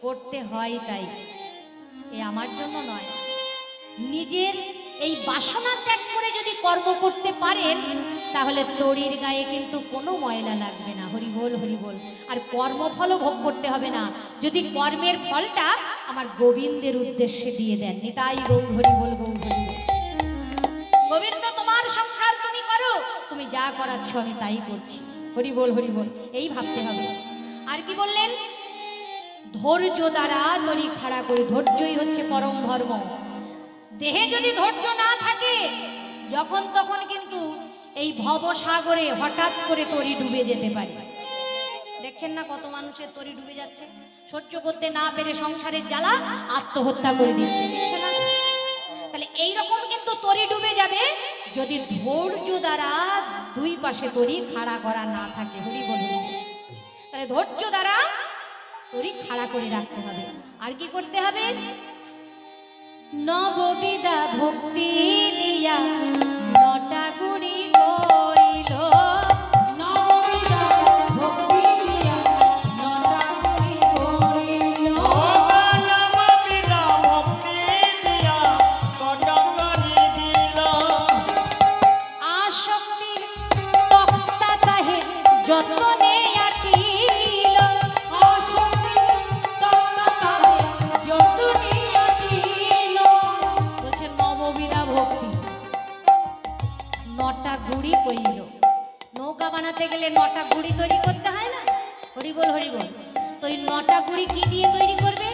করতে হয় তাই, এ আমার জন্য নয়। নিজের এই বাসনা ত্যাগ করে যদি কর্ম করতে পারেন তাহলে তরির গায়ে কিন্তু কোনো ময়লা লাগবে না। হরি বল হরি বল। আর কর্মফলও ভোগ করতে হবে না যদি কর্মের ফলটা আমার গোবিন্দের উদ্দেশ্যে দিয়ে দেন। নিতাই গৌর হরি বল, গৌর হরি বল। গোবিন্দ তোমার সংসার তুমি করো, তুমি যা করাচ্ছ আমি তাই করছি। হরি বল হরি বল, এই ভাবতে হবে। আর কি বললেন? ধৈর্য দ্বারা তরি খাড়া করে, ধৈর্যই হচ্ছে পরম ধর্ম। দেহে যদি ধৈর্য না থাকে যখন তখন কিন্তু এই ভবসাগরে হঠাৎ করে তরি ডুবে যেতে পারে। দেখছেন না কত মানুষের তরি ডুবে যাচ্ছে, সহ্য করতে না পেরে সংসারের জ্বালা আত্মহত্যা করে দিচ্ছে, দেখছে না? তাহলে এইরকম কিন্তু তরি ডুবে যাবে যদি ধৈর্য দ্বারা দুই পাশে তরি খাড়া করা না থাকে। হরি বল। তাহলে ধৈর্য দ্বারা তরি খাড়া করে রাখতে হবে। আর কি করতে হবে? নববিধা ভক্তি দিয়া নটা গুড়ি কইল, নববিধা ভক্তি দিয়া নটা গুড়ি কইল, নববিধা ভক্তি দিয়া নটা গুড়ি দিল। আসক্তির তক্তা তাহে যতনে আটিল, আসক্তির তক্তা তাহে যতনে আটিল। বলছে নববিধা ভক্তি, নটা গুড়ি কইল। নৌকা বানাতে গেলে নটা গুড়ি তৈরি করতে হয় না? হরি বল হরি বল। তো এই নটা গুড়ি কি দিয়ে তৈরি করবে?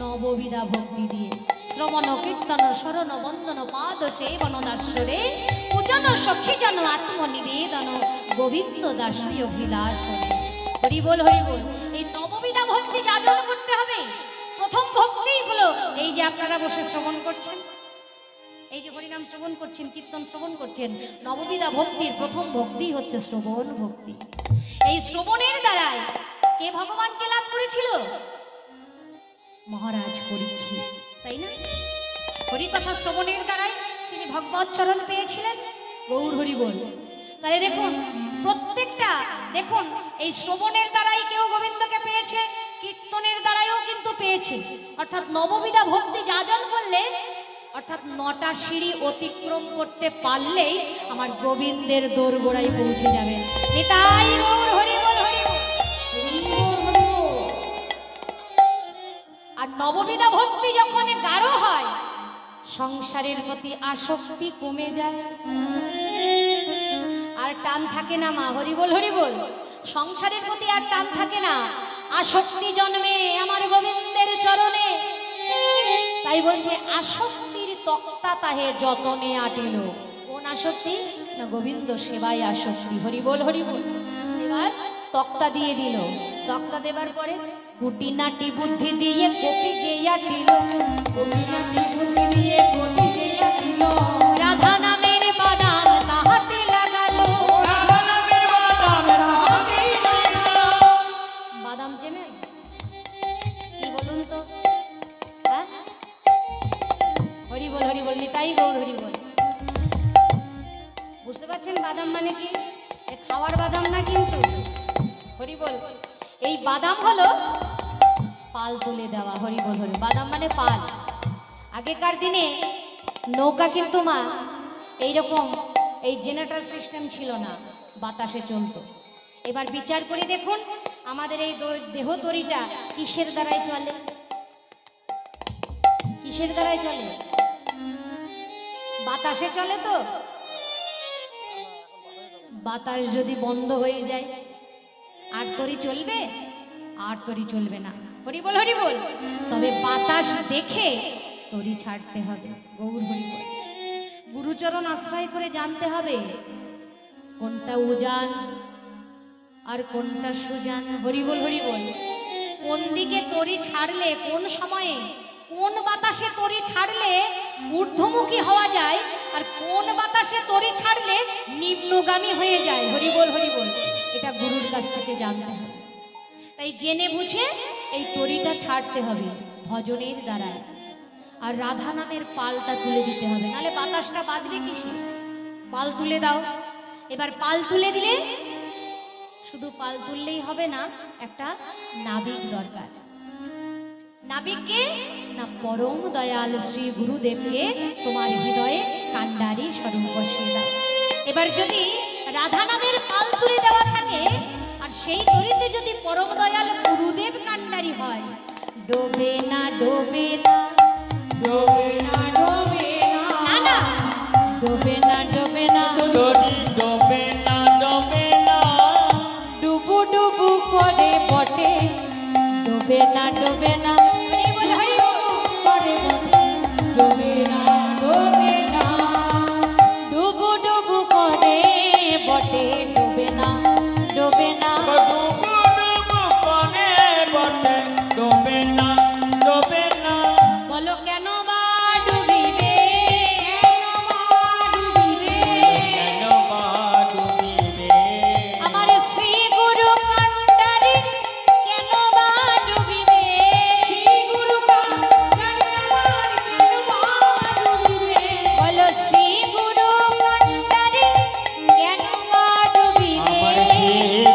নববিধা ভক্তি দিয়ে। শ্রবণ কীর্তন শরণ বন্দন পাদ সেবন দাসরে পূজন সখী জন আত্মনিবেদন গোবিন্দ দাসই অভিলাষ। হরি বল হরি বল। এই নববিধা ভক্তি যাজন করতে হবে। প্রথম ভক্তি হলো এই যে আপনারা বসে শ্রবণ করছেন, এই যে হরিনাম শ্রবণ করছেন, কীর্তন শ্রবণ করছেন, নববিধা ভক্তির প্রথম ভক্তি হচ্ছে শ্রবণ ভক্তি। এই শ্রবণের দ্বারাই কে ভগবানকে লাভ করেছিল? মহারাজ পরীক্ষিত, তাই না? হরিকথা শ্রবণের দ্বারাই তিনি ভগবৎ চরণ পেয়েছিলেন। গৌর হরি বল। তাহলে দেখুন প্রত্যেকটা, দেখুন এই শ্রবণের দ্বারাই কেউ গোবিন্দকে পেয়েছে, কীর্তনের দ্বারাইও কিন্তু পেয়েছে। অর্থাৎ নববিধা ভক্তি যাজন করলে, অর্থাৎ নটা সিঁড়ি অতিক্রম করতে পারলেই আমার গোবিন্দের দোরগোড়ায় পৌঁছে যাবেন। নিতাই গৌর হরি বল হরি বল, হরি বল হরি বল। আর নববিধা ভক্তি যখন গাঢ় হয় সংসারের প্রতি আসক্তি কমে যায়, আর টান থাকে না মা। হরি বল হরি বল। সংসারের প্রতি আর টান থাকে না, আসক্তি জন্মে আমার গোবিন্দের চরণে। তাই বলছে আসক্তির তক্তা তাহে যতনে আটিল। কোন আসক্তি? না গোবিন্দ সেবায় আসক্তি। হরি বল হরি বল। এবার তক্তা দিয়ে দিল, তক্তা দেবার পরে কুটিনাটি বুদ্ধি দিয়ে কপি যে আটিল, কুটিনাটি বুদ্ধি দিয়ে কপি যে আটিল। রাধা নামের বাদাম তাহাতে লাগালো, রাধা নামের বাদাম তাহাতে লাগালো। বাদাম চেনেন? কি বলুন তো? হ্যাঁ, হরি বল হরি বল। নিতাই গৌর হরি বল। বুঝতে পারছেন বাদাম মানে কি? এ খাওয়ার বাদাম না কিন্তু। হরি বল। এই বাদাম হলো পাল তুলে দেওয়া। হরি বল হরি। বাদাম মানে পাল। আগেকার দিনে নৌকা কিন্তু মা এইরকম এই জেনারেটর সিস্টেম ছিল না, বাতাসে চলতো। এবার বিচার করে দেখুন আমাদের এই দেহ তরিটা কিসের দ্বারাই চলে? কিসের দ্বারাই চলে? বাতাসে চলে। তো বাতাস যদি বন্ধ হয়ে যায় আর তরি চলবে? আর তরি চলবে না। হরি বল হরি বল। তবে বাতাস দেখে তরি ছাড়তে হবে। গৌর হরি বল। গুরুচরণ আশ্রয় করে জানতে হবে কোনটা উজান আর কোনটা সুজান। হরি বল হরি বল। কোন দিকে তরি ছাড়লে, কোন সময়ে, কোন বাতাসে তরি ছাড়লে ঊর্ধ্বমুখী হওয়া যায়, আর কোন বাতাসে তরি ছাড়লে নিম্নগামী হয়ে যায়। হরি বল হরি বল। এটা গুরুর কাছ থেকে জানতে হবে। তাই জেনে বুঝে এই তরিটা ছাড়তে হবে ভজনের দ্বারা। আর রাধা নামের পালটা তুলে দিতে হবে, নাহলে বাতাসটা বাঁধবে কিসে? পাল তুলে দাও। এবার পাল তুলে দিলে শুধু পাল তুললেই হবে না, একটা নাবিক দরকার। নাবিককে না পরম দয়াল শ্রী গুরুদেবকে তোমার হৃদয়ে কান্ডারি স্বরূপ বসিয়ে দাও। এবার যদি রাধা নামের পাল তুলে দেওয়া থাকে আর সেই তরিতে যদি পরম দয়াল গুরুদেব কান্ডারি হয়, ডোবে না ডোবে না ডোবে না ডোবে না না ডোবে না ডোবে না তরি ডোবে না ডোবে না ডুবু ডুবু করে বটে, ডোবে না ডোবে না হরি বল হরি বল করে বটে, ডোবে না ডোবে না ডুবু ডুবু করে বটে, ডোবে না ডোবে না ডুবু ডুবু করে বটে, ডোবে না ডোবে না। বলো কেন বা ডুবিবে, কেন বা ডুবিবে? আমার শ্রী গুরু কান্ডারি কেন বা ডুবিবে, শ্রী গুরু কান্ডারি আমার কেন বা ডুবিবে, বলো শ্রী গুরু কান্ডারি কেন বা ডুবিবে, আমার শ্রী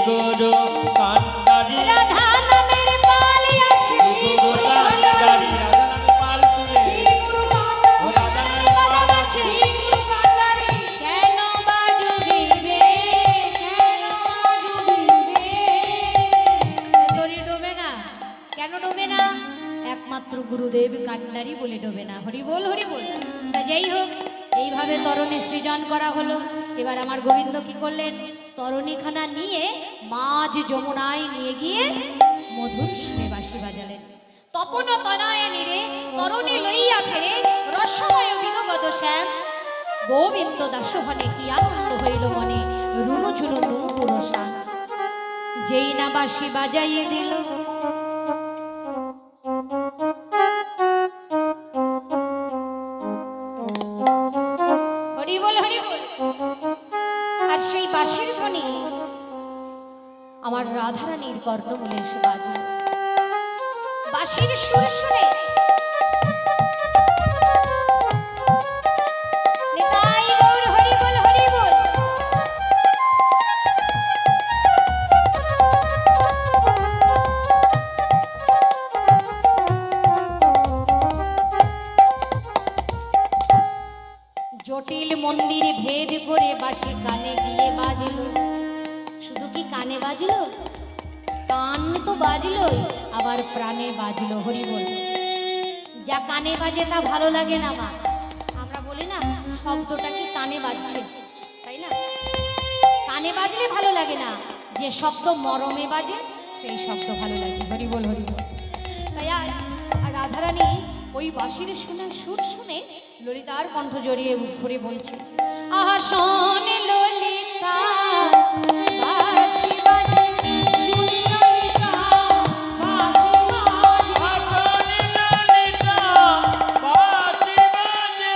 গুরু কান্ডারি রাধা নামের পালে আছে গুরু কান্ডারি রাধা নামে পাল তুলে ও রাধা নামে পাল আছে কেন বা ডুবিবে, কেন বা ডুবিবে, তরি ডোবে না, কেন ডোবে না, একমাত্র গুরুদেব কান্ডারি বলে ডোবে না। হরি বল হরি বল। তা যাই হোক, এইভাবে তরণী সৃজন করা হলো। এবার আমার গোবিন্দ কি করলেন, তরণীখানা নিয়ে মাঝ যমুনায় নিয়ে গিয়ে মধুর সুরে বাঁশি বাজালেন। তপন তনয় নীরে তরণী লইয়া ফেরে রসময় বিগত শ্যাম, গোবিন্দ দাসহনে কি আনন্দ হইল মনে, রুনু ঝুনু পুরসা, যেই না বাঁশি বাজাইয়ে দিল হরি বল হরি বল। আর সেই বাঁশির ধ্বনি আমার রাধারানীর কর্ণমূলে এসে বাজে, বাঁশির সুর শুনে নিতাই গৌর হরি বল হরি বল। জটিল মন্দির ভেদ করে বাঁশি কানে গিয়ে বাজলো। শুধু কি কানে বাজলো, কান তো বাজলো, আবার প্রাণে বাজলো। হরি বল। যা কানে বাজে তা ভালো লাগে না মা, আমরা বলি না শব্দটা কি কানে বাজছে, তাই না? কানে বাজলে ভালো লাগে না, যে শব্দ মরমে বাজে সেই শব্দ ভালো লাগে। হরি বল হরি বল। তাই আর রাধারানী ওই বাঁশির শুনে সুর শুনে ললিতার কণ্ঠ জড়িয়ে ধরে বলছে, আহা শোন ললিতা বাঁশি বাজে, শুন ললিতা বাঁশি বাজে, আসলে ললিতা বাঁশি বাজে,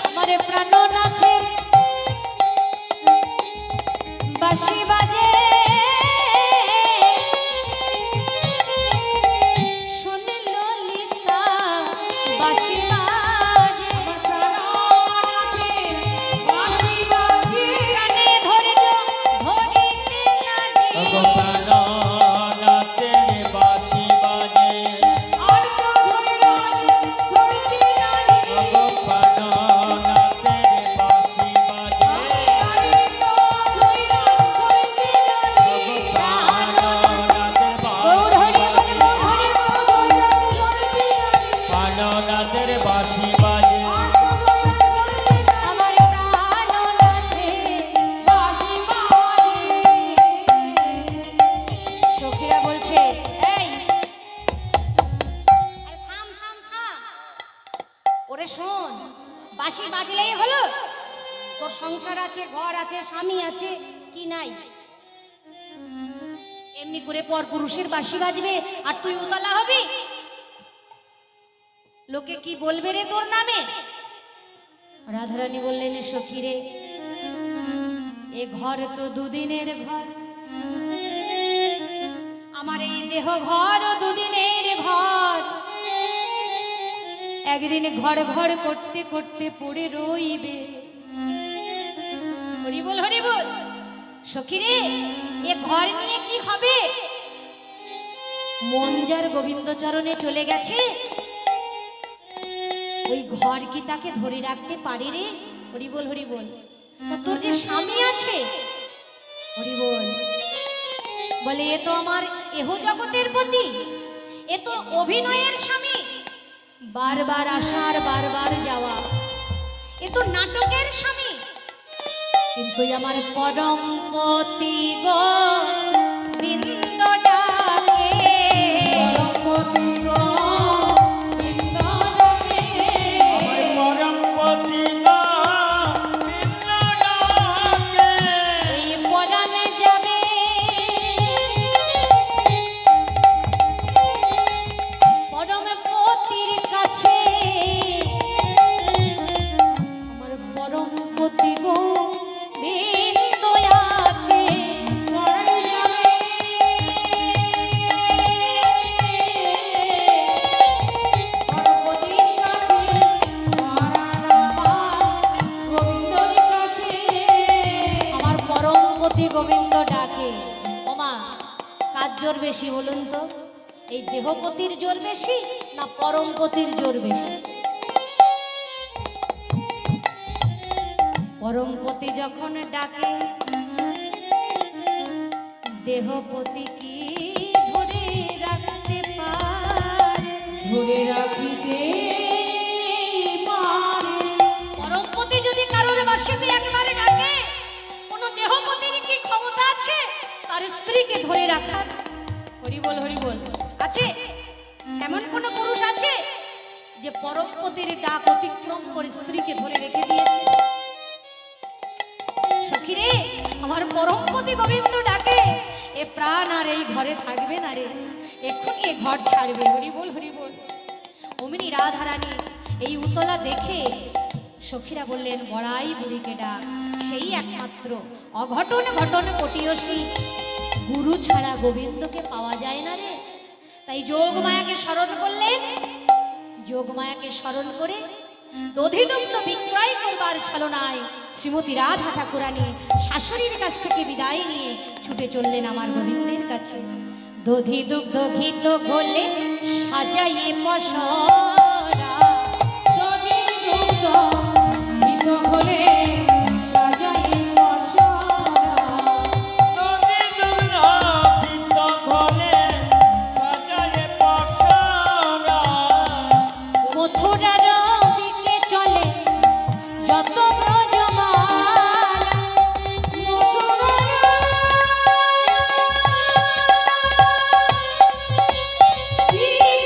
আমার প্রাণনাথের বাঁশি বাজে, শোন ললিতা বাঁশি বাজে, বাঁশি বাজে, কানে ধরিল ধরিতে লাগে, প্রাণনাথের বাঁশি বাজে, আর তো ধরিল ধরিতে লাগে, প্রাণনাথের বাঁশি বাজে, আর তো ধরিল ধরিতে লাগে, প্রাণনাথের গৌর হরি বল গৌর হরি বল, প্রাণনাথের বাঁশি বাজে, আমার প্রাণনাথে বাঁশি বাজে। সখীরা বলছে, এই আরে থাম থাম থাম, ওরে শোন, বাঁশি বাজলেই হলো? তোর সংসার আছে, ঘর আছে, স্বামী আছে, কি নাই? এমনি করে পর পুরুষের বাঁশি বাজবে আর তুই উতলা হবি? লোকে কি বলবে রে তোর নামে? রাধারানী বললেন, সখী রে, এ ঘর তো দুদিনের ঘর, আমার এই দেহ ঘর দুদিনের ঘর, একদিন ঘর ঘর করতে করতে পড়ে রইবে। হরি বল হরি বল। সখী রে, এ ঘর নিয়ে কি হবে? মন যার গোবিন্দচরণে চলে গেছে, ওই ঘর কি তাকে ধরে রাখতে পারে রে? হরি বল হরি বল। তা তোর যে স্বামী আছে, হরি বল, বলে এ তো আমার এহ জগতের পতি, এ তো অভিনয়ের স্বামী, বারবার আসার বারবার যাওয়া, এ তো নাটকের স্বামী, কিন্তু আমার পরম পতি গোবিন্দ ডাকে, পরম পতি গোবিন্দ ডাকে, আমার পরম পতি গোবিন্দ ডাকে। এই পরাণে যাবে পরম পতির কাছে, আমার পরম পতি গোবিন্দ আছে, পরাণে যাবে পরম পতির কাছে, পরাণ আমার গোবিন্দর কাছে, আমার পরম পতি গোবিন্দ ডাকে। ওমা, কার জোর বেশি বলুন তো? এই দেহপতির জোর বেশি না পরমপতির জোর বেশি? পরমপতি যখন ডাকে, দেহপতি কি ধরে রাখতে পারে? ধরে রাখিতে পারে। পরমপতি যদি কারোর বাসাতে একবার ডাকে, কোনো দেহপতির কি ক্ষমতা আছে তার স্ত্রীকে ধরে রাখার? হরি বল হরি বল। আছে এমন কোন পুরুষ আছে যে পরমপতির ডাক অতিক্রম করে স্ত্রীকে ধরে রেখে দিয়েছে? সখী রে, আমার পরমপতি গোবিন্দ ডাকে, এ প্রাণ আর এই ঘরে থাকবে না রে, এক্ষুনি এ ঘর ছাড়বে। হরি বল হরি বল। অমিনী রাধারানী এই উতলা দেখে সখীরা বললেন, বড়াই বুড়িকে ডাক, সেই একমাত্র অঘটন ঘটন পটিয়সী, গুরু ছাড়া গোবিন্দকে পাওয়া যায় না রে। তাই যোগমায়াকে স্মরণ করলেন। যোগমায়াকে স্মরণ করে দধিদুগ্ধ বিক্রয় করবার ছলনায় শ্রীমতী রাধা ঠাকুরানী শাশুড়ির কাছ থেকে বিদায় নিয়ে ছুটে চললেন আমার গোবিন্দের কাছে। দধিদুগ্ধ ঘিত ঘোলে সাজাইয়ে পসরা, দধিদুগ্ধ ঘিত ঘোলে সাজাইয়ে পসরা, মথুরার দিকে চলে যত ব্রজমালা, মথুরার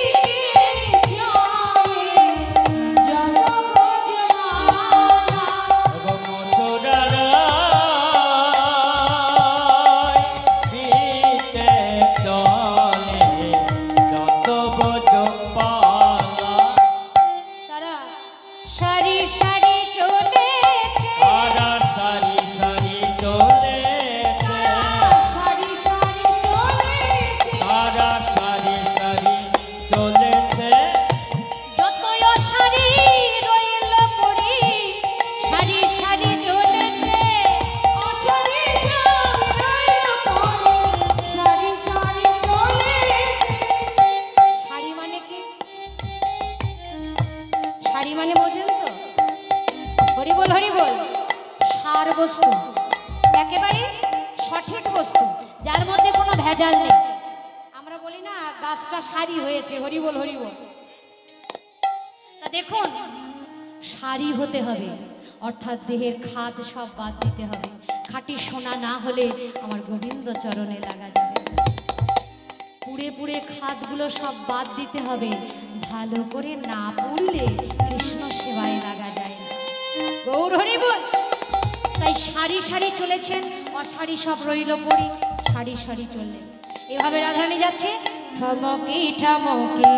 দিকে চলে যত ব্রজমালা, মথুরার দিকে চলে যত ব্রজমালা। তারা সারি সারি চলেছে, তারা সারি সারি চলেছে, সারি সারি চলেছে, তারা সারি সারি চলেছে, যতই অসারি রইল পড়ি, সারি সারি চলেছে, অসারি সারি রইল পড়ি, সারি সারি চলেছে। সারি মানে কি? সারি মানে বোঝেন তো? হরি বল হরি বল। সার বস্তু, একেবারে সঠিক বস্তু, যার মধ্যে কোনো ভেজাল নেই। আমরা বলি না গাছটা সারি হয়েছে, হরি বল হরি বল। তা দেখুন, সারি হতে হবে, অর্থাৎ দেহের খাদ সব বাদ দিতে হবে। খাঁটি সোনা না হলে আমার গোবিন্দ চরণে লাগা যাবে না। পুড়ে পুড়ে খাদগুলো সব বাদ দিতে হবে, ভালো করে না পুড়লে কৃষ্ণ সেবায় লাগা যায় না। গৌর হরি বল। তাই সারি সারি চলেছেন, অসারি সব রইল পড়ি, সারি সারি চললেন। এভাবে রাধারানী যাচ্ছে, ঠমকি ঠমকি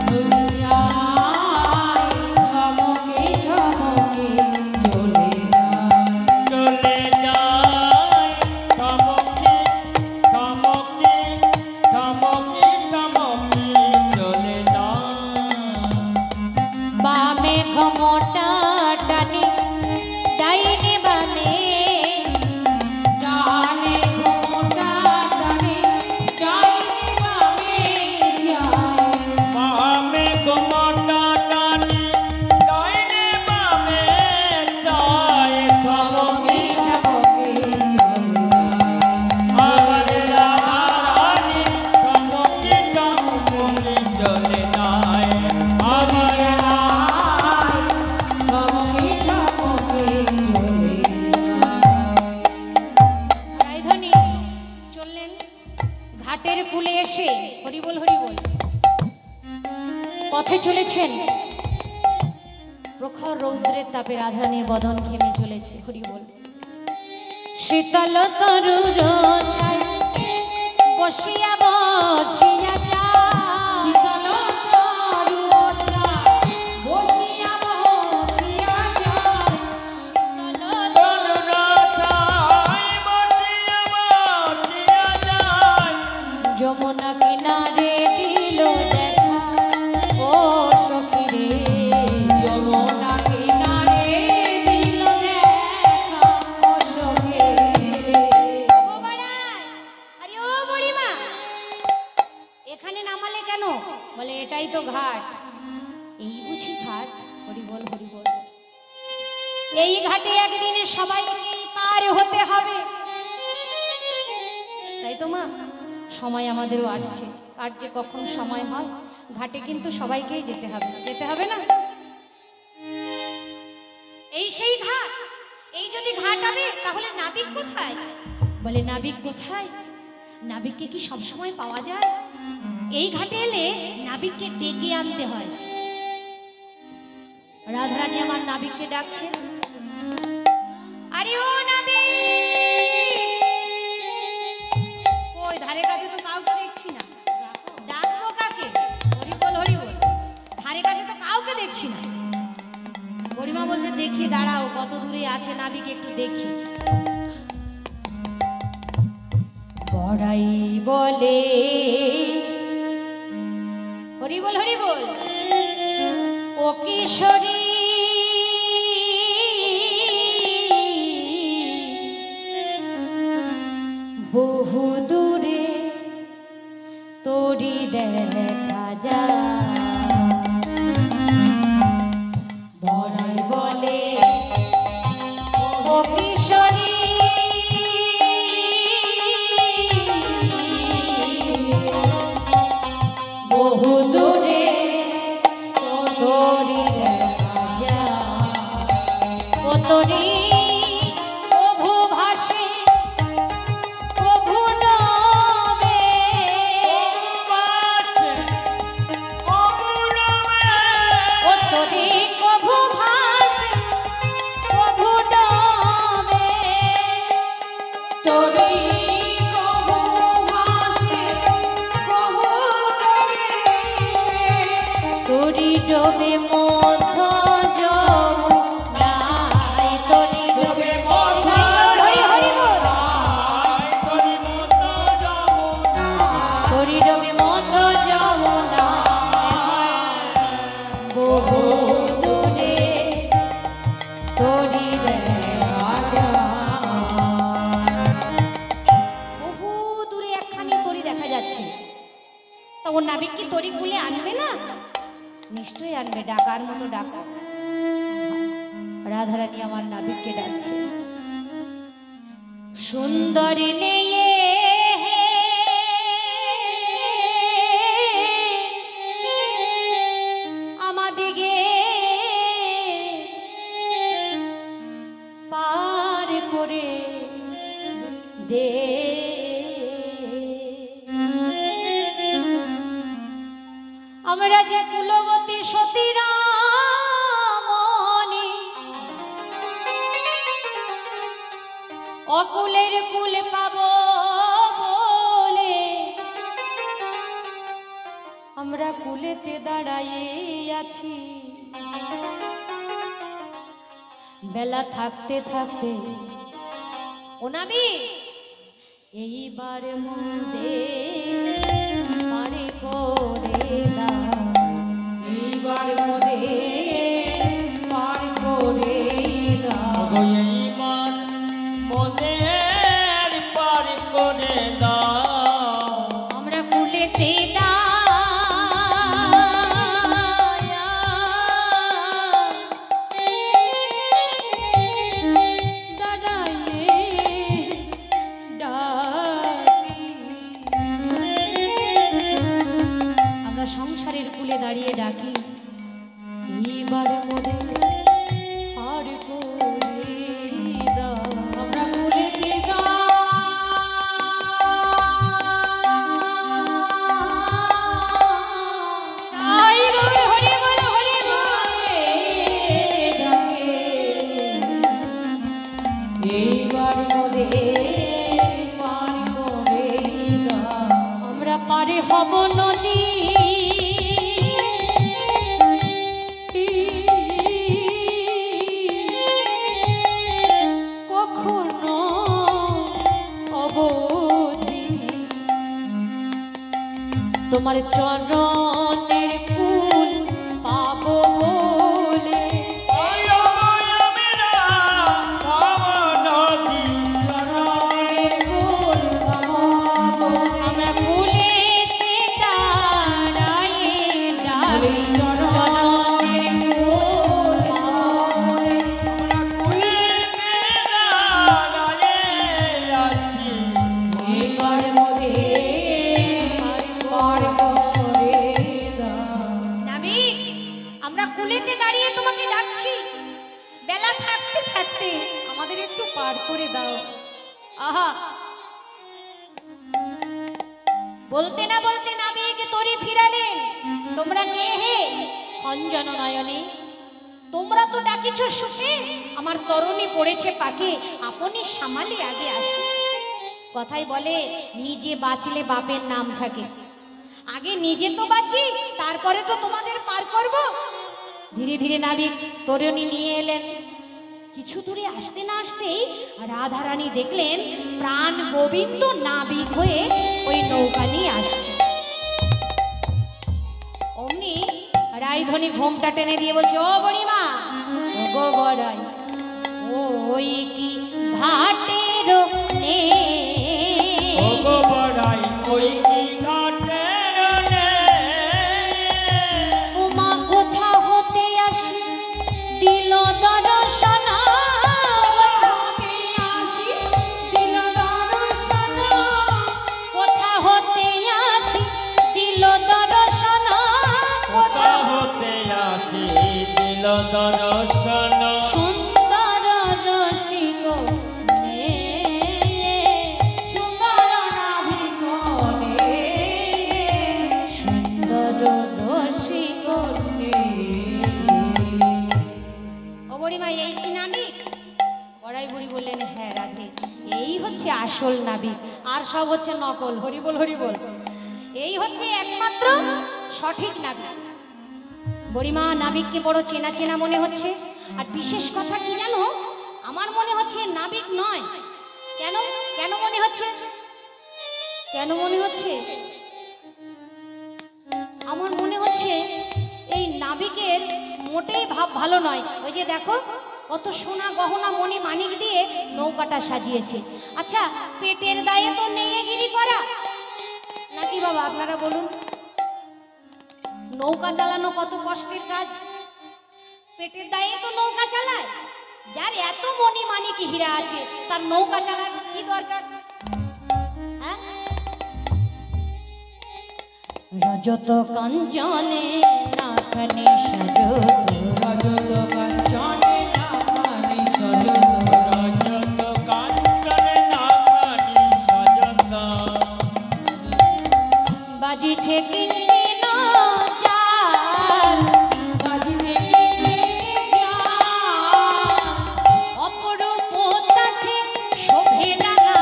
চলে যায়, ঠমকি ঠমকি চলে যায়, চলে যায়, থমকি থমকি থমকি থমকি চলে যায়। বামে ঘমটা টানে, ডাইনে বামে, ডানে ঘমটা টানে, হরি বল হরি বল। পথে চলেছেন, প্রখর রৌদ্রের তাপে রাধারানীর বদন ঘেমে চলেছে। হরি বল। শীতল তরুর ছায় বসিয়া বসিয়া যা, শীতল তরুর ছায় বসিয়া বসিয়া যায়। যমুনা কিনারে দিল দেখা ও সখী রে, যমুনা কিনারে দিল দেখা ও সখী রে। ও বাড়াই, আরে ও বুড়িমা, এখানে নামালে কেন? বলে এটাই তো ঘাট। এই বুঝি ঘাট? হরি বল হরি বল। এই ঘাটে একদিন সবাইকেই পার হতে হবে, তাই তো মা? সময় আমাদেরও আসছে, আর যে কখন সময় হয়, ঘাটে কিন্তু সবাইকেই যেতে হবে, যেতে হবে না? এই সেই ঘাট। এই যদি ঘাট হবে তাহলে নাবিক কোথায়? বলে নাবিক কোথায়? নাবিককে কি সব সময় পাওয়া যায়? এই ঘাটে এলে নাবিককে ডেকে আনতে হয়। রাধারানী আমার নাবিককে ডাকছে, আরে ও নাবিক, ওই ধারে কাছে তো কাউকে দেখছি না, ডাকবো কাকে? হরি বল হরি বল। ধারে কাছে তো কাউকে দেখছি না। বুড়িমা বলছে দেখি, দাঁড়াও, কত দূরে আছে নাবিক একটু দেখি। বড়াই বলে, হরি বল হরি বল, ও কিশোরী বহু দূরে তোরি দেখা যায়। বড়াই বলে, ও কিশোরী বহু দূরে তোরি দেখা যায়। ও তোরি প্রভু ভাসে, প্রভু নবে, ও তোরি প্রভু ভাসে, প্রভু নবে, তোরি কবু ভাসে কবু তোরি ডোবে মধ্য যমুনায়, তোরি ডোবে মধ্য, হরি হরি বল, তোরি ডোবে মধ্য যমুনায়, বহু দূরে তোরি দেখা যায়। বহু দূরে একখানি তরি দেখা যাচ্ছে। তা ওর নাবিক কি তরি কুলে আনবে না? নিশ্চয়ই আনবে, ডাকার মতো ডাকা। রাধারানী আমার নাবিককে ডাকছে, সুন্দরী নেয়ে আমাদিগে পার করে দে, আমরা যে কুলবতী সতী রামনি, অকুলের কুল পাব বলে আমরা কুলেতে দাঁড়াইয়ে আছি। বেলা থাকতে থাকতে ও নাবি এইবার মন্দে পারে করে দাও, এইবার মোদে পার করে দাও। আমরা কুলেতে সংসারের কুলে দাঁড়িয়ে ডাকি, এইবার মোরে পার করে দাও। আমরা কুলেতে তোমার চরণের ফুল পাবো বলে চরণের ফুল পাবো আমরা ফুলেতে দাঁড়ায়ে ডাকি চরণের ফুল পাবো এবার মোদের পার করে দাও। নাবিক, আমরা কুলেতে দাঁড়িয়ে তোমাকে ডাকছি, বেলা থাকতে থাকতে আমাদের একটু পার করে দাও। আহা, বলতে না বলতে নাবিক তরি ফিরালেন। তোমরা কে হে অঞ্জন নয়নে? তোমরা তো ডাকিছ সুখে, আমার তরুণী পড়েছে পাকে, আপনি সামালে আগে আসে। কথাই বলে নিজে বাঁচলে বাপের নাম থাকে। আগে নিজে তো বাঁচি, তারপরে তো তোমাদের পার করব। ধীরে ধীরে নাবিক তরুণী নিয়ে এলেন। কিছু দূরে আসতে না আসতেই রাধারানী দেখলেন প্রাণ গোবিন্দ নাবিক হয়ে ওই নৌকা নিয়ে আসছে। অমনি রায়ধনী ঘোমটা টেনে দিয়ে বলছে, ও বড়িমা, ও গো বড়াই, ওই কি ঘাটের নে উমা কোথা হতে আসি দিল দর্শন, আসি দিল দর্শন কোথা হতে আসি দিল দর্শন, দর্শন সুন্দর রসিক নে। সুন্দর নাভিকনে সুন্দর রসিক নে। ও বুড়িমা, এই কি নাবিক? বড়াই বুড়ি বললেন, হ্যাঁ রাধে, এই হচ্ছে আসল নাবিক, আর সব হচ্ছে নকল। হরিবল হরিবল, এই হচ্ছে একমাত্র সঠিক নাবিক। বুড়িমা, নাবিককে বড় চেনা চেনা মনে হচ্ছে। আর বিশেষ কথা কি জানো, আমার মনে হচ্ছে নাবিক নয়। কেন কেন মনে হচ্ছে? কেন মনে হচ্ছে? আমার মনে হচ্ছে এই নাবিকের মোটেই ভাব ভালো নয়। ওই যে দেখো, কত সোনা গহনা মণি মানিক দিয়ে নৌকাটা সাজিয়েছে। আচ্ছা, পেটের দায়ে তো নেয়েগিরি করা নাকি বাবা, আপনারা বলুন? নৌকা চালানো কত কষ্টের কাজ। পেটের দায়ে তো নৌকা চালায়। যার এত মণি মানিক হীরা আছে, তার নৌকা চালার কি দরকার? হ্যাঁ, রজত কাঞ্চনে নাখনে সাজো, রজত কাঞ্চনে নামানি সজত বাজিছে কিন্দিন চাল, বাজিবে অপরূপ তাতে শোভে ডালা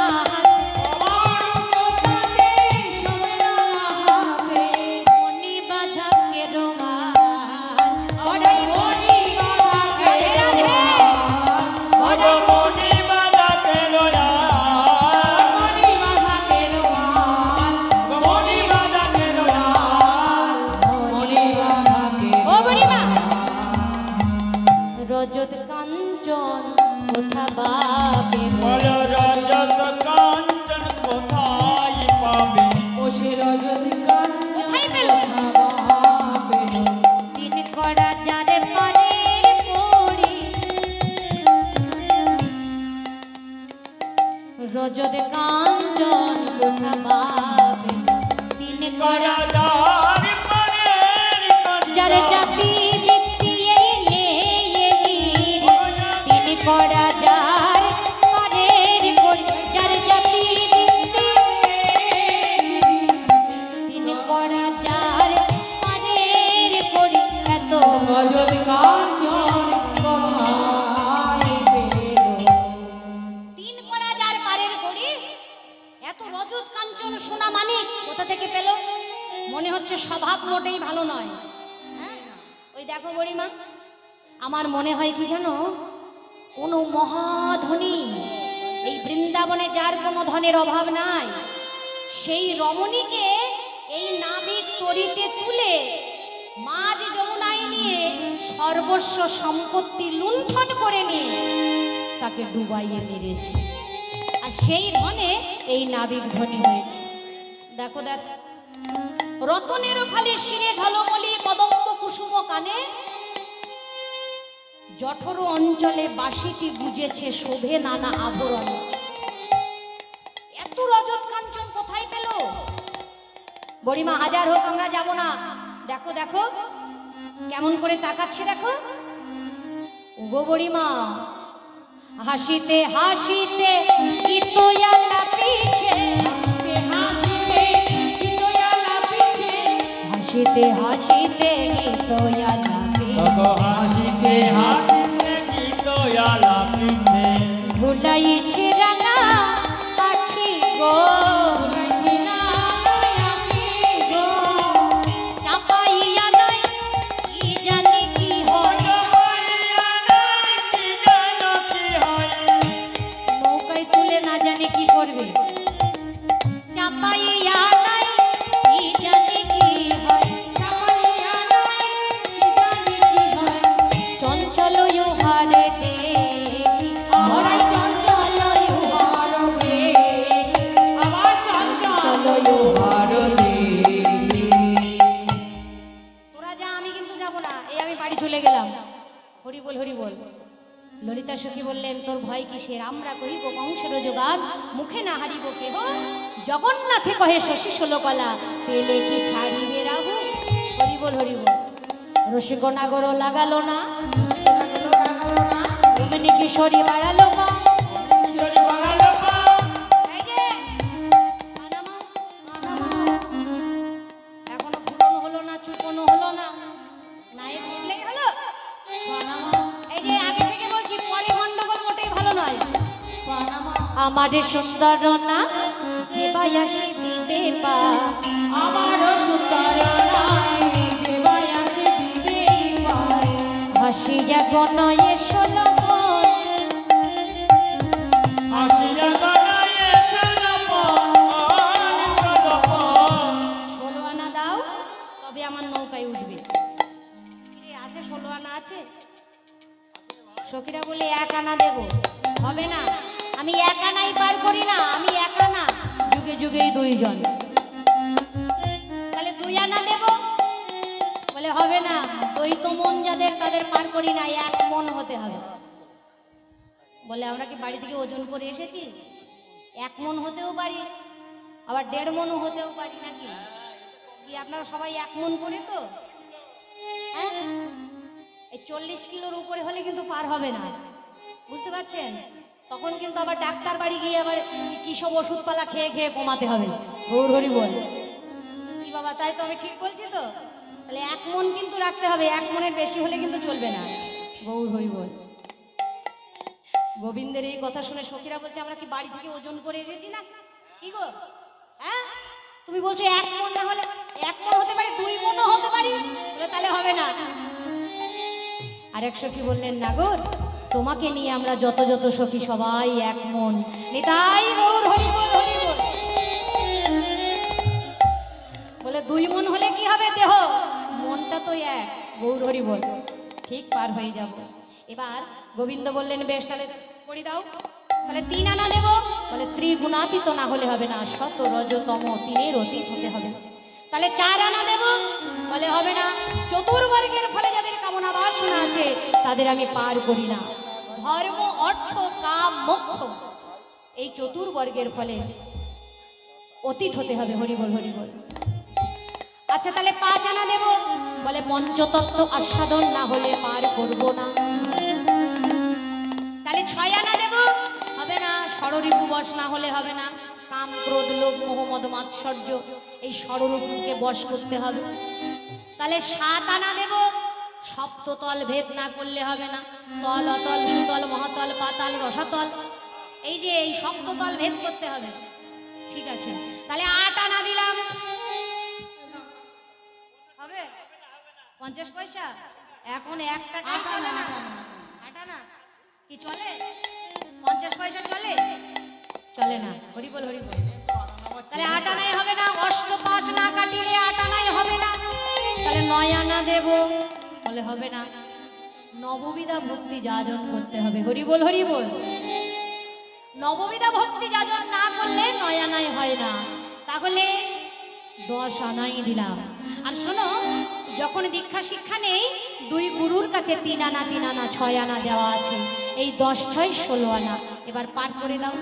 মণি বাঁধা কেরোমাল। বড়াই বড়ি রাধে রাধে, বড়াই ও বুড়িমা, রজত কাঞ্চন কোথা পাবে? কোথায় পেল? দিন করা যারে পারের পড়ি, রজত কাঞ্চন কোথা পাবে? দিন করা যারে জাতি বৃত্তি এই নেই, দিন করা যার পারের পড়ি, যারে জাতি বৃত্তি দিন করা যার পারের পড়ি। এত রজত কাঞ্চন কোথায় পেল? তিন কড়া যার পারের করি, এত রজত কাঞ্চন সোনা মানিক কোথা থেকে পেল? মনে হচ্ছে স্বভাব মোটেই ভালো নয়। হ্যাঁ, ওই দেখো বুড়িমা, আমার মনে হয় কি জানো, কোনো মহাধনী, এই বৃন্দাবনে যার কোনো ধনের অভাব নাই, সেই রমণীকে এই নাবিক তরিতে তুলে মাঝ যমুনায় নিয়ে সর্বস্ব সম্পত্তি লুণ্ঠন করে নিয়ে তাকে ডুবাইয়ে মেরেছে। আর সেই ধনে এই নাবিক ধনী হয়েছে। দেখো দেখো, রতনের ফালে শিরে ঝলমলি কদম্ব কুসুম কানে, জঠর অঞ্চলে বাঁশিটি গুজেছে শোভে নানা আভরণে। এত রজত কাঞ্চন কোথায় পেল? বড়িমা হাজার হোক আমরা যাব না। দেখো দেখো কেমন করে তাকাচ্ছে, দেখো গো বড়িমা। হাসিতে হাসিতে কি তোয়ালা পিছে, হাসিতে কি তোয়ালা পিছে, হাসিতে হাসিতে কি তোয়ালা কত পিছে, হাসিতে হাসিতে কি দয়ালা পিছে, ভুলাইছে রাঙা পাখি গো, উড়াইছে না আখি গো, চাপাইয়া নাই কি জানি কি হয়, হইয়া নাই কি জানো কি হয়, নৌকায় তুলে না জানি কি করবে, চাপাইয়া নাই কি জানি কি হয়, চাপাইয়া নাই কি জানি কি হয়, চঞ্চল ইহারে দেখি আমার চঞ্চল ইহার দেখি, আমার চঞ্চল ইহার দেখি। তোরা যা, আমি কিন্তু যাব না। এই আমি বাড়ি চলে গেলাম। হরি বল হরি বল। ললিতা সখী বললেন, তোর ভয় কিসের? আমরা কহিব কংসের যোগান, মুখে না হারিব কেহ। জগন্নাথে কহে শশী ষোলকলা, পেলে কি ছাড়িবে রাহু। হরি বল হরি বল। রসিক নাগর লাগালো না, রমণী কিশোরী বাড়ালো পা। ঈশ্বরী বাঙালো পা, এই যে, আনামা, আনামা। এখনো ফুটনো হলো না, চুপনো হলো না, নায়ক উঠলেই হলো। এই যে আগে থেকে বলছি, পরে গন্ডগোল মোটেই ভালো নয়। আমাদের সুন্দর না যে বায়াসে দিবে পা, আমারও সুন্দর নাই যে বায়াসে দিবে পায়, হাসিয়া গনয়ে ষোলপন, আসিয়া গড়াইয়ে সলপন, সলপন, 16 আনা দাও তবে আমার নৌকায় উঠবে। কিরে, আছে 16 আনা আছে? সখীরা বলে 1 আনা দেব। হবে না, আমি 1 আনাই পার করি না, আমি 1 আনা, যুগে যুগেই 2 জন। তাহলে 2 আনা দেব। বলে হবে না, দ্বৈত মন যাদের তাদের পার করি না, 1 মন হতে হবে। বলে আমরা কি বাড়ি থেকে ওজন করে এসেছি? 1 মন হতেও পারি, আবার 1.5 মনও হতেও পারি, নাকি? কি আপনারা সবাই 1 মন করে তো? হ্যাঁ, এই 40 কিলোর উপরে হলে কিন্তু পার হবে না, বুঝতে পারছেন? তখন কিন্তু আবার ডাক্তার বাড়ি গিয়ে আবার কি সব ওষুধপালা খেয়ে খেয়ে কমাতে হবে। গৌর হরি বল। কি বাবা, তাই তো আমি ঠিক বলছি তো? তাহলে 1 মন কিন্তু রাখতে হবে, 1 মনের বেশি হলে কিন্তু চলবে না। গৌর হরি বল। গোবিন্দের এই কথা শুনে সখীরা বলছে, আমরা কি বাড়ি থেকে ওজন করে এসেছি না? কি গো, হ্যাঁ? তুমি বলছো 1 মন, না হলে 1 মন হতে পারে, 2 মনও হতে পারি। বলে তাহলে হবে না। আরেক সখী বললেন, না গো, তোমাকে নিয়ে আমরা যত যত সখী সবাই 1 মন। নিতাই গৌর হরি বল হরি বল। বলে 2 মন হলে কি হবে দেহ, মনটা তো 1। গৌর হরি বল। ঠিক পার হয়ে যাব। এবার গোবিন্দ বললেন, বেশ তাহলে করি দাও। তাহলে 3 আনা দেব। বলে ত্রিগুণাতীত না হলে হবে না, শত রজতম 3-এর অতীত হতে হবে। তাহলে 4 আনা দেব। বলে হবে না, চতুর্বর্গের ফলে যাদের কামনা বাসনা আছে তাদের আমি পার করি না। ধর্ম, অর্থ, কাম, মোক্ষ, এই চতুর্বর্গের ফলে অতীত হতে হবে। হরি বল হরি বল। আচ্ছা তাহলে 5 আনা দেব। বলে পঞ্চতত্ত্ব আস্বাদন না হলে পার করব না। তাহলে 6 আনা দেব। হবে না, ষড়রিপু বশ না হলে হবে না। কাম, ক্রোধ, লোভ, মোহ, মদ, মাৎসর্য, এই ষড়রিপুকে বশ করতে হবে। তাহলে 7 আনা দেব। সপ্ততল ভেদ না করলে হবে না। তল, অতল, সুতল, মহাতল, পাতাল, রসাতল, এই যে এই সপ্ততল ভেদ করতে হবে। ঠিক আছে, তাহলে 8 আনা দিলাম। হবে 50 পয়সা? এখন 1 টাকাই চলে না। 8 আনা কি চলে? 50 পয়সা চলে? চলে না। হরি বল হরি বল। তাহলে 8 আনায় হবে না, অষ্টপাশ না কাটিলে 8 আনায় হবে না, তাহলে 9 আনা দেব বলে হবে না, নববিধা ভক্তি যাজন করতে হবে। হরি বল হরি বল। নববিধা ভক্তি যাজন না করলে 9 আনায় হয় না, তাহলে 10 আনাই দিলাম। আর শোনো, যখন দীক্ষা শিক্ষা নেই 2 গুরুর কাছে 3 আনা 3 আনা 6 আনা দেওয়া আছে, এই 10 6 16 আনা। এবার পাঠ করে দাও।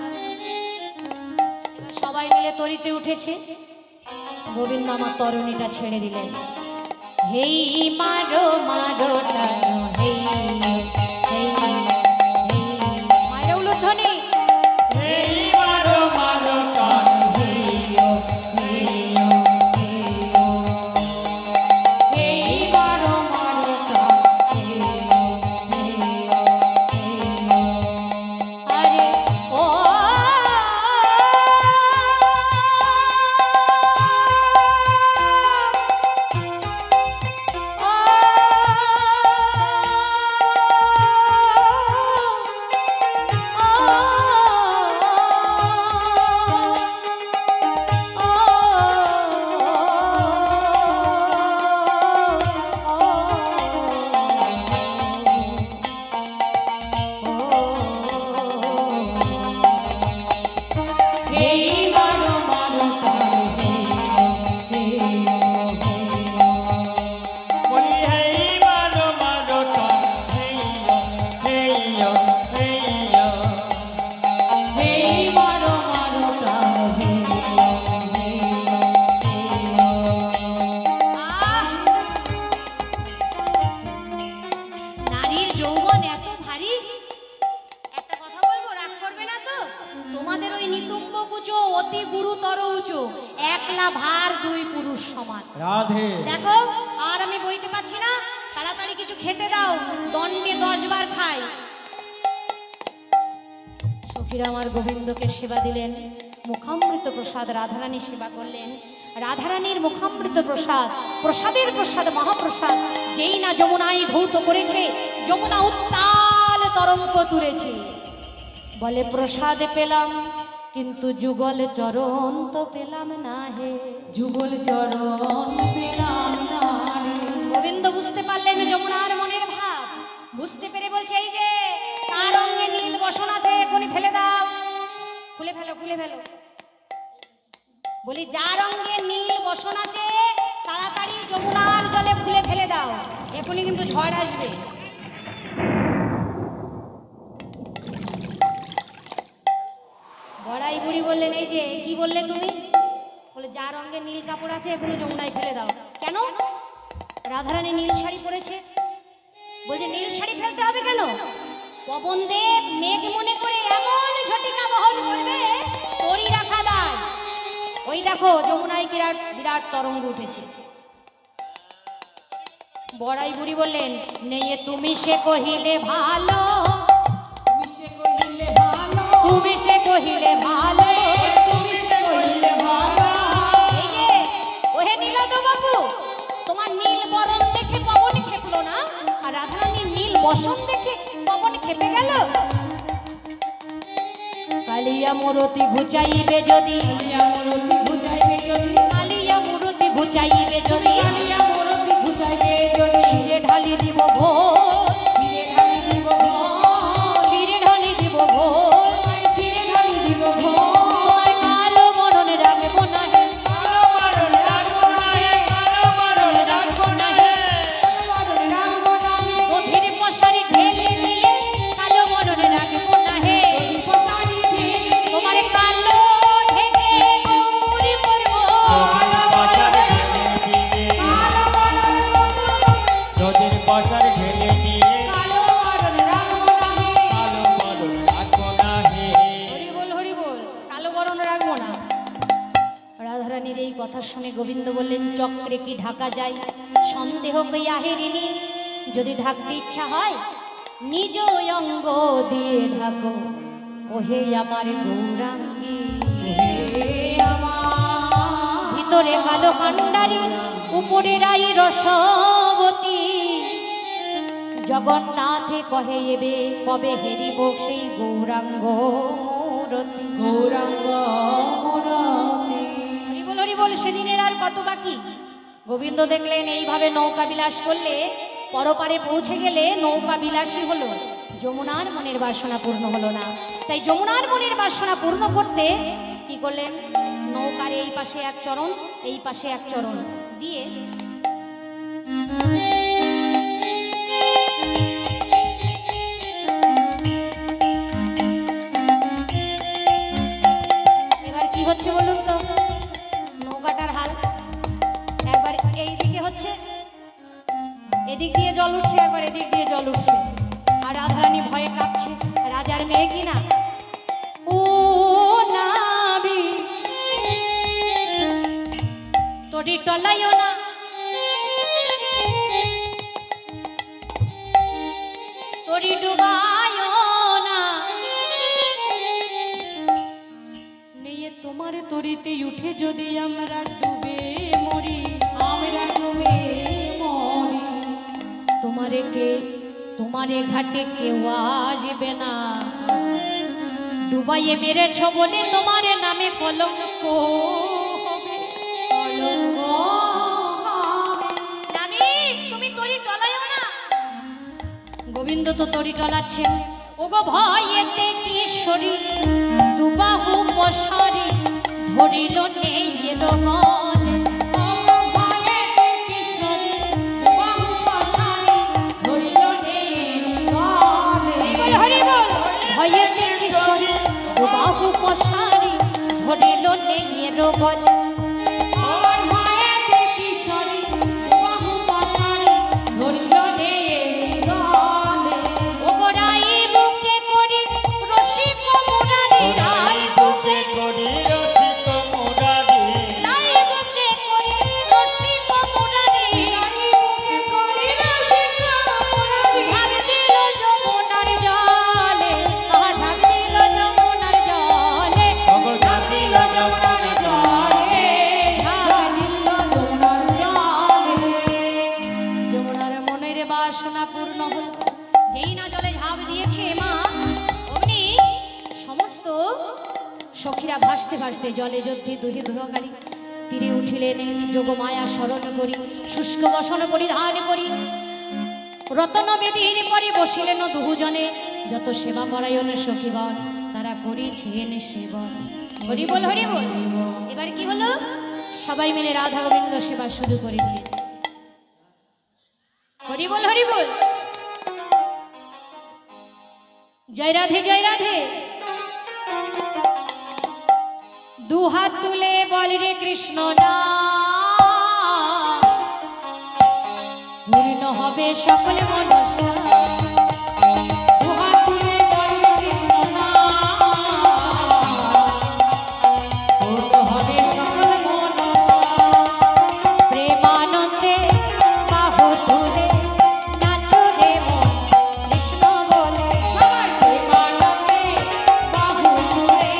এবার সবাই মিলে তরিতে উঠেছে, গোবিন্দ আমার তরণীটা ছেড়ে দিলেন। হেই মারো মারো টানো, হেই হেই হেই, মায়েরা উলুধ্বনি। হেই মারো মারো টানো, হেইও হেইও হেইও, হেই মারো মারো টানো, হেইও হেইও হেইও। আরে ও হেই মারো মারো টানো, হেইও হেইও হেইও। বলি হেই মারো মারো টানো, হেইও হেইও হেইও। হেই মারো মারো টানো, হেইও হেইও হেইও। নারীর যৌবন এত ভারী, একটা কথা বলবো, রাগ করবে না তো? তোমাদের ওই নিতুম্ব কুচো অতি গুরুতর উঁচু, একলা ভার 2 পুরুষ সমান। রাধে দেখো, আর আমি বইতে পারছি না, তাড়াতাড়ি কিছু খেতে দাও, দণ্ডে 10 বার খাই। সখীরা আমার গোবিন্দকে সেবা দিলেন, মুখামৃত প্রসাদ রাধারানী সেবা করলেন। রাধারানীর মুখামৃত প্রসাদ, প্রসাদের প্রসাদ মহাপ্রসাদ, যেই না যমুনায় ধৌত করেছে, যমুনা উত্তাল তরঙ্গ তুলেছে। বলে প্রসাদ পেলাম কিন্তু যুগল চরণ তো পেলাম না হে, যুগল চরণ পেলাম না রে। গোবিন্দ বুঝতে পারলেন যমুনার মনের ভাব, বুঝতে পেরে বলছে, এই যে তার অঙ্গে নীল বসন আছে, এখনই ফেলে দাও, খুলে ফেলো খুলে ফেলো। বলি যার অঙ্গে নীল বসন আছে তাড়াতাড়ি যমুনার জলে খুলে ফেলে দাও, এখনই কিন্তু ঝড় আসবে। বড়াই বুড়ি বললেন, এই যে কি বললে তুমি? বলে যার অঙ্গে নীল কাপড় আছে এখনই যমুনায় ফেলে দাও। কেন? রাধারানী নীল শাড়ি পরেছে। বলছে নীল শাড়ি ফেলতে হবে কেন? পবন দেব মেঘ মনে করে এমন ঝটিকা বহন করবে, তরি রাখা দায়। ওই দেখো যমুনায় বিরাট বিরাট তরঙ্গ উঠেছে। বড়াই বুড়ি বললেন, নেয়ে তুমি সে কহিলে ভালো, তুমি সে কহিলে ভালো, তুমি সে কহিলে ভালো, তুমি সে কহিলে ভালো। এই যে ওহে নীলদ বাবু, তোমার নীল বরণ দেখে পবন খেপলো না, আর রাধারানীর নীল বসন দেখে পবন খেপে গেল। কালিয়া মূরতি ঘুচাইবে যদি, কালিয়া মূরতি ঘুচাইবে যদি, কালিয়া মূরতি ঘুচাইবে যদি, কালিয়া মূরতি ঘুচাইবে যদি, শিরে ঢালি দিব ভোর, শিরে ঢালি দিব ভোর, শিরে ঢালি দিব ভোর, শিরে ঢালি দিব ভোর। তোমার কালো মরণে রাখবো না হে, কালো মারণ রাখবো না হে, কালো মারণ রাখবো না হে। মারণ রাখবো না হে, গভীর মশারি ঢেলে দিয়ে কালো মরণে রাখবো না হে, পোশাকি ঢেলে তোমার কালো ঢেকে গৌরী পরবো, বাজার ঢেলে দিয়ে, কালো মারণ রাখবো, নদীর বাজার ঢেলে দিয়ে, কালো মারণ রাখবো না হে। কালো মারণ রাখবো না হে। হরি বল হরি বল, কালো বরণ রাখবো না। রাধারানীর এই কথা শুনে গোবিন্দ বললেন, চক্রে কি ঢাকা যায়, সন্দেহ পেয়ে আহেরিনি, যদি ঢাকতে ইচ্ছা হয় নিজ অঙ্গ দিয়ে ঢাকো, ওহে আমার গৌরাঙ্গী। ভিতরে কালো কান্ডারি, উপরে রাই রসবতী, জগন্নাথে কহে এবে কবে হেরিব সেই গৌরাঙ্গ মূরতি। গৌরাঙ্গ মূরতি। হরি বল, সেদিনের আর কত বাকি। গোবিন্দ দেখলেন এইভাবে নৌকা বিলাস করলে পরপারে পৌঁছে গেলে নৌকা বিলাসী হলো, যমুনার মনের বাসনা পূর্ণ হলো না। তাই যমুনার মনের বাসনা পূর্ণ করতে কি করলেন, নৌকার এই পাশে এক চরণ, এই পাশে এক চরণ দিয়ে এবার কি হচ্ছে বলুন তো, নৌকাটার হাল একবার এই দিকে হচ্ছে, এদিক দিয়ে জল উঠছে, একবার এদিক দিয়ে জল উঠছে, আর রাধারানী ভয়ে কাঁপছে। রাজার মেয়ে কিনা, ও নাবি তোরি টলাইও না, তোরি ডুবাইও না, নিয়ে তোমার তরিতে উঠে যদি আমরা ডুবে মরি, আমরা ডুবে মরি। তোমারে ঘাটে কেউ আসবে না, ডুবাইয়ে মেরেছ বলে তোমার নামে কলঙ্ক হবে, কলঙ্ক হবে। নামি তুমি তরি টলাইও না। গোবিন্দ তো তরি টলাচ্ছেন, ওগো ভয়েতে কিশোরী দুবাহু পশারি ধরিল নেই রঙলে, ভয়েতে কিশোরী বাহু পাশারি ধরিল নেই গলে। হরি বল, ভয়েতে কিশোরী দুবাহু পশারি ধরিল নেই রঙলে। ওই ভয়েতে কিশোরী বাহু পাশারি ধরিল নেই গলে। ওগো রাই বুকে করি রসিক মুরারি, রাই বুকে করি রসিক মুরারি, রাই বুকে করি রসিক মুরারি, বুকে করি রসিক মুরারি। ঝাঁপ দিল যমুনার জলে, আহা ঝাঁপ দিল যমুনার জলে, ওগো ঝাঁপ দিল যমুনার জলে, ঝাঁপ দিল যমুনার জলে। যমুনার মনের বাসনা পূর্ণ হল। যেই না জলে ঝাঁপ দিয়েছে মা, অমনি সমস্ত সখীরা ভাসতে ভাসতে জলে যুদ্ধে দুহে দুহকারী তীরে উঠিলেন। যোগমায়া স্মরণ করি, শুষ্ক বসন পরিধান করি, রতন বেদীর পরে বসিলেন দুজনে, যত সেবা পরায়ণ সখীগণ তারা করেছেন সেবন। হরি বল, হরি বল। এবার কি হলো, সবাই মিলে রাধা গোবিন্দ সেবা শুরু করে দিয়েছে। হরি বল, হরি বল। জয় রাধে, জয় রাধে। দুহাত তুলে বল রে কৃষ্ণ নাম, পূর্ণ হবে সকল মনসা। দুহাত তুলে বল রে কৃষ্ণ নাম, পূর্ণ হবে সকল মনসা। প্রেমানন্দে বাহু তুলে নাচো রে মন কৃষ্ণ বলে, সবাই প্রেমানন্দে বাহু তুলে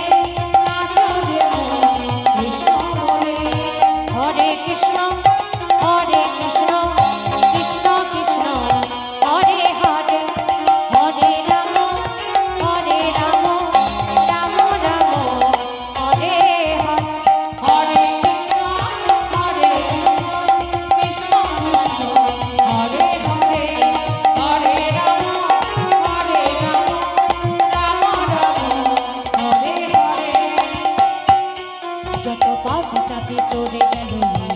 নাচো রে মন কৃষ্ণ বলে। হরে কৃষ্ণ হরে কৃষ্ণ, কৃষ্ণ কৃষ্ণ হরে হরে, হরে রাম রাম, রাম রাম হরে হরে। হরে কৃষ্ণ হরে কৃষ্ণ, কৃষ্ণ কৃষ্ণ হরে হরে, হরে রাম রাম, রাম রাম হরে হরে। যত পাপি তাপি তোরে গেল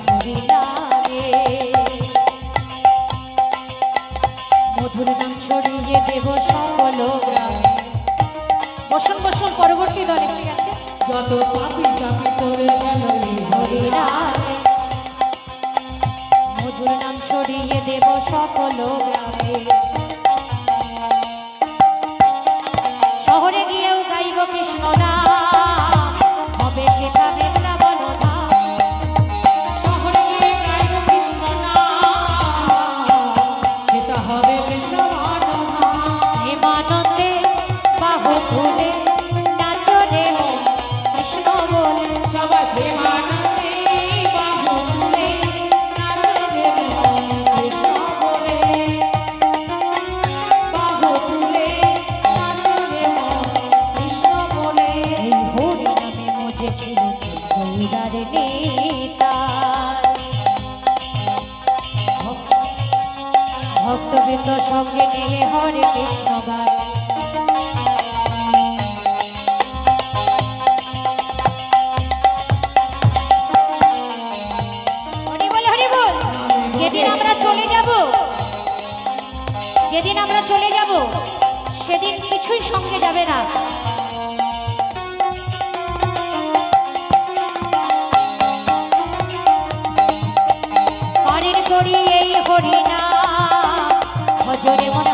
হরি নামে, মধুর নাম ছড়িয়ে দেব সকল গ্রামে। বসুন বসুন, পরবর্তী দল এসে গেছে। যত পাপি তাপি তোরে গেল হরি নামে, মধুর নাম ছড়িয়ে দেব সকল গ্রামে। শহরে গিয়েও গাইব কৃষ্ণ নাম, হবে সেটা বৃন্দাবন ধাম। শহরে গিয়ে গাইব কৃষ্ণ নাম, সেটা হবে বৃন্দাবন ধাম। প্রেমানন্দে বাহু তুলে নাচো রে মন কৃষ্ণ বলে, সবাই প্রেমানন্দে বাহু তুলে নাচো রে মন কৃষ্ণ বলে। ভক্তবৃন্দ সঙ্গে নিয়ে হরে কৃষ্ণ গান। হরি বল হরি বল। যেদিন আমরা চলে যাব, যেদিন আমরা চলে যাব সেদিন কিছুই সঙ্গে যাবে না। পারের করি এই হরি নাম ভজরে মন